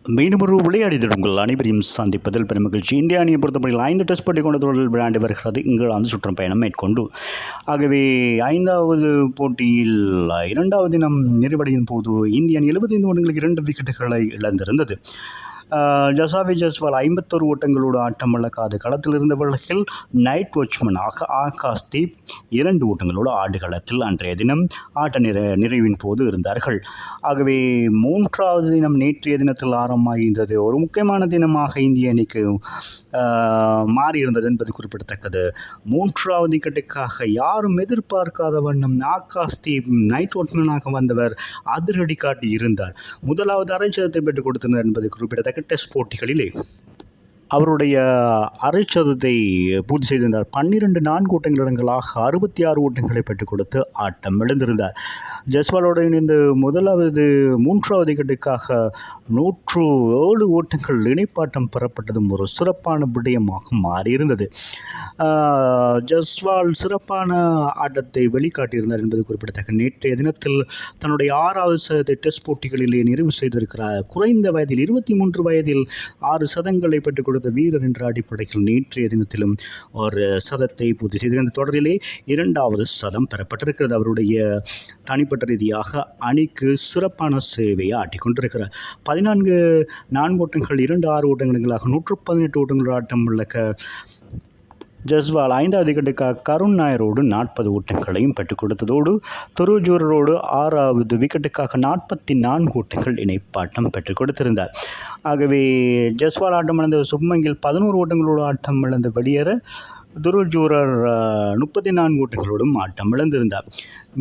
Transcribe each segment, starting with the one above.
மீண்டும் ஒரு விளையாடிகள் உங்கள் அனைவரையும் சந்திப்பதில் பெரும் மகிழ்ச்சி. இந்திய அணியை பொறுத்தவரையில் 5 டெஸ்ட் போட்டி கொண்ட தொடரில் விளையாண்டு வருகிறது இங்கிலாந்து சுற்றுப்பயணம் மேற்கொண்டு. ஆகவே 5வது போட்டியில் 2வது தினம் நிறைவடையும் போது இந்திய அணி 75 ஓட்டங்களுக்கு 2 விக்கெட்டுகளை இழந்திருந்தது. ஜசாவி ஜஸ்வால் 51 ஓட்டங்களோடு ஆட்டம் இழக்காது களத்தில் இருந்த வேளையில் நைட் வாட்ச்மேனாக ஆகாஷ் தீப் 2 ஓட்டங்களோடு ஆடுகளத்தில் அன்றைய தினம் ஆட்ட நிறைவின் போது இருந்தார்கள். ஆகவே 3வது தினம் நேற்றைய தினத்தில் ஆரம்பமாகின்றது. ஒரு முக்கியமான தினமாக இந்திய அணிக்கு மாறியிருந்தது என்பது குறிப்பிடத்தக்கது. 3வது விக்கெட்டுக்காக யாரும் எதிர்பார்க்காத வண்ணம் ஆகாஷ் தீப் நைட் வாட்ச்மேனாக வந்தவர் அதிரடி காட்டி இருந்தார். முதலாவது அரைச்சதத்தை பெற்றுக் கொடுத்தனர் என்பது குறிப்பிடத்தக்க. டெஸ்ட் போட்டிகளிலே அவருடைய அரைச்சதத்தை பூர்த்தி செய்திருந்தார். 12 4 ஓட்டங்களிடங்களாக 66 ஓட்டங்களை பெற்றுக் கொடுத்து ஆட்டம் இழந்திருந்தார். ஜஸ்வாலோடு இணைந்து 3வது விக்கெட்டுக்காக 107 ஓட்டங்கள் இணைப்பாட்டம் பெறப்பட்டதும் ஒரு சிறப்பான விடயமாக மாறியிருந்தது. ஜஸ்வால் சிறப்பான ஆட்டத்தை வெளிக்காட்டியிருந்தார் என்பது குறிப்பிடத்தக்க. நேற்றைய தினத்தில் தன்னுடைய 6வது சதத்தை டெஸ்ட் போட்டிகளிலே நிறைவு செய்திருக்கிறார். குறைந்த வயதில் 23 வயதில் 6 சதங்களை பெற்றுக் கொடுத்த வீரர் என்ற அடிப்படையில் நேற்றைய தினத்திலும் ஒரு சதத்தை பூர்த்தி செய்து அந்த தொடரிலே 2வது சதம் பெறப்பட்டிருக்கிறது. அவருடைய தனிப்பட்ட ரீதியாக அணிக்கு சிறப்பான சேவையை ஆட்டிக்கொண்டிருக்கிறார். 14 4 ஓட்டங்கள் 2 6 ஓட்டங்களாக 118 ஓட்டங்கள் ஆட்டம் உள்ளக்க ஜஸ்வால் 5வது விக்கெட்டுக்காக கருண் நாயரோடு 40 ஓட்டங்களையும் பெற்றுக் கொடுத்ததோடு துருஜூரோடு 6வது விக்கெட்டுக்காக 44 ஓட்டங்கள் இணைப்பாட்டம் பெற்றுக் கொடுத்திருந்தார். ஆகவே ஜஸ்வால் ஆட்டம் இழந்த சுப்மங்கில் 11 ஓட்டங்களோடு ஆட்டம் இழந்து வெளியேற துருஜூரர் 34 ஓட்டங்களோடும் ஆட்டம் இழந்திருந்தார்.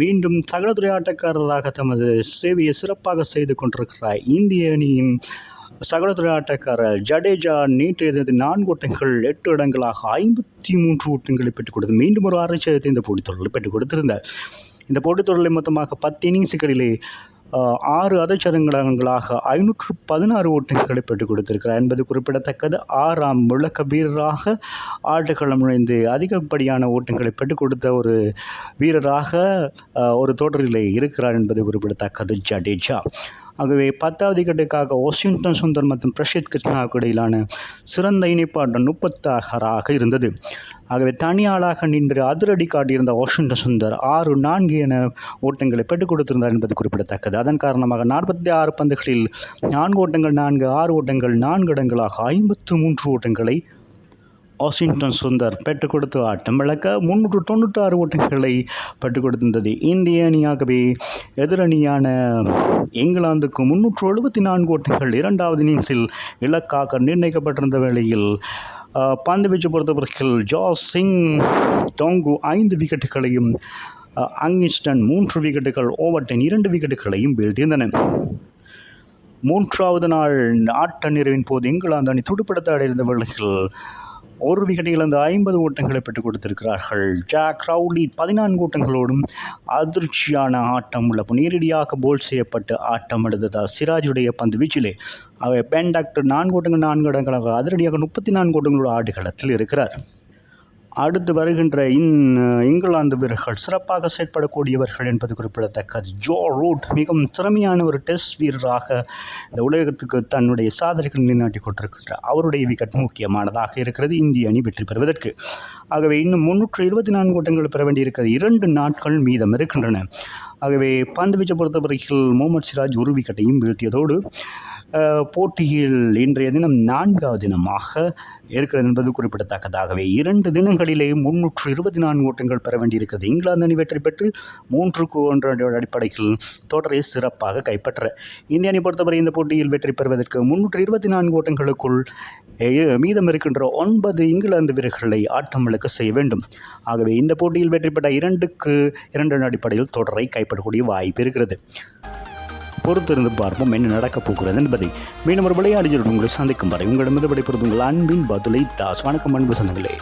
மீண்டும் சகலத்துறை ஆட்டக்காரராக தமது சேவையை சிறப்பாக செய்து கொண்டிருக்கிறார் இந்திய அணியின் சகலத்துறை ஆட்டக்காரர் ஜடேஜா. நேற்றைய தினத்தில் 4 ஓட்டங்கள் 8 இடங்களாக 53 ஓட்டங்களை பெற்றுக் கொடுத்து மீண்டும் ஒரு அரைச்சதத்தை இந்த போட்டித்தொடரில் பெற்றுக் கொடுத்திருந்தார். இந்த போட்டித்தொடரில் மொத்தமாக 10 இன்னிங்ஸுகளிலே 6 அரைச்சதங்களாக 516 ஓட்டங்களை பெற்றுக் கொடுத்திருக்கிறார் என்பது குறிப்பிடத்தக்கது. 6ஆம் விளக்க வீரராக ஆட்டக்களம் நுழைந்து அதிகப்படியான ஓட்டங்களை பெற்றுக் கொடுத்த ஒரு வீரராக ஒரு தொடரிலே இருக்கிறார் என்பது குறிப்பிடத்தக்கது ஜடேஜா. ஆகவே 10வது விக்கெட்டுக்காக வாஷிங்டன் சுந்தர் மற்றும் பிரசித் கிருஷ்ணாவுக்கு இடையிலான சிறந்த இணைப்பாட்டம் 36 இருந்தது. ஆகவே தனியாளாக நின்று அதிரடி காட்டியிருந்த வாஷிங்டன் சுந்தர் 6-4 என ஓட்டங்களை பெற்றுக் கொடுத்திருந்தார் என்பது குறிப்பிடத்தக்கது. அதன் காரணமாக 46 பந்துகளில் 4 ஓட்டங்கள் 4 6 ஓட்டங்கள் 4 இடங்களாக 53 ஓட்டங்களை வாஷிங்டன் சுந்தர் பெற்றுக் கொடுத்து ஆட்டம் இழக்க 396 ஓட்டங்களை பெற்றுக் கொடுத்திருந்தது இந்திய அணியாகவே. எதிரணியான இங்கிலாந்துக்கு 374 ஓட்டங்கள் 2வது இன்னிங்ஸில் இலக்காக நிர்ணயிக்கப்பட்டிருந்த வேளையில் பந்து வீச்சு பொறுத்தவரையில் ஜாஸ் சிங் டோங்கு 5 விக்கெட்டுகளையும் அங்கிஸ்டன் 3 விக்கெட்டுகள் ஓவர்டன் 2 விக்கெட்டுகளையும் வீழ்த்தியிருந்தன. 3வது நாள் ஆட்ட நிறைவின் போது இங்கிலாந்து அணி துடுப்படுத்த அடைந்த வேளையில் ஒரு விக்கெட்டை இழந்து 50 ஓட்டங்களை பெற்றுக் கொடுத்திருக்கிறார்கள். ஜாக் ரவுலி 14 ஓட்டங்களோடும் அதிர்ச்சியான ஆட்டம் உள்ளப்போ நேரடியாக போல் செய்யப்பட்டு ஆட்டம் எடுத்ததால் சிராஜுடைய பந்து வீச்சிலே பென் டாக்டர் 4 ஓட்டங்கள் 4 இடங்களாக அதிரடியாக 34 ஓட்டங்களோடு ஆடுகளத்தில் இருக்கிறார். அடுத்து வருகின்ற இங்கிலாந்து வீரர்கள் சிறப்பாக செயற்படக்கூடியவர்கள் என்பது குறிப்பிடத்தக்கது. ஜோ ரூட் மிகவும் திறமையான ஒரு டெஸ்ட் வீரராக இந்த உலகத்துக்கு தன்னுடைய சாதனைகள் நிலைநாட்டிக் கொண்டிருக்கிறார். அவருடைய விக்கெட் முக்கியமானதாக இருக்கிறது இந்திய அணி வெற்றி பெறுவதற்கு. ஆகவே இன்னும் 324 ஓட்டங்கள் பெற வேண்டியிருக்கிறது. 2 நாட்கள் மீதம் இருக்கின்றன. ஆகவே பந்து வீச்சை பொறுத்தவரையில் முகமது சிராஜ் ஒரு விக்கெட்டையும் வீழ்த்தியதோடு போட்டியில் இன்றைய தினம் 4வது தினமாக இருக்கிறது என்பது குறிப்பிடத்தக்கதாகவே 2 தினங்களிலே 324 ஓட்டங்கள் பெற வேண்டியிருக்கிறது. இங்கிலாந்து அணி வெற்றி பெற்று 3-1 அடிப்படையில் தொடரை சிறப்பாக கைப்பற்ற இந்திய அணி பொறுத்தவரை இந்த போட்டியில் வெற்றி பெறுவதற்கு 324 ஓட்டங்களுக்குள் மீதம் இருக்கின்ற 9 இங்கிலாந்து வீரர்களை ஆட்டம் இழக்க செய்ய வேண்டும். ஆகவே இந்த போட்டியில் வெற்றி பெற்ற 2-2 அடிப்படையில் தொடரை கைப்பற்றக்கூடிய வாய்ப்பு இருக்கிறது. பொறுத்திருந்து பார்ப்போம் என்ன நடக்கப் போகிறது என்பதை. மீண்டும் ஒரு விளையாடுகிறோம் உங்களை சந்திக்கும் வரை உங்களிடமிருந்து விடைபெறுவது உங்கள் அன்பின் பதுலை தாஸ். வணக்கம் அன்பு சொந்தங்களே.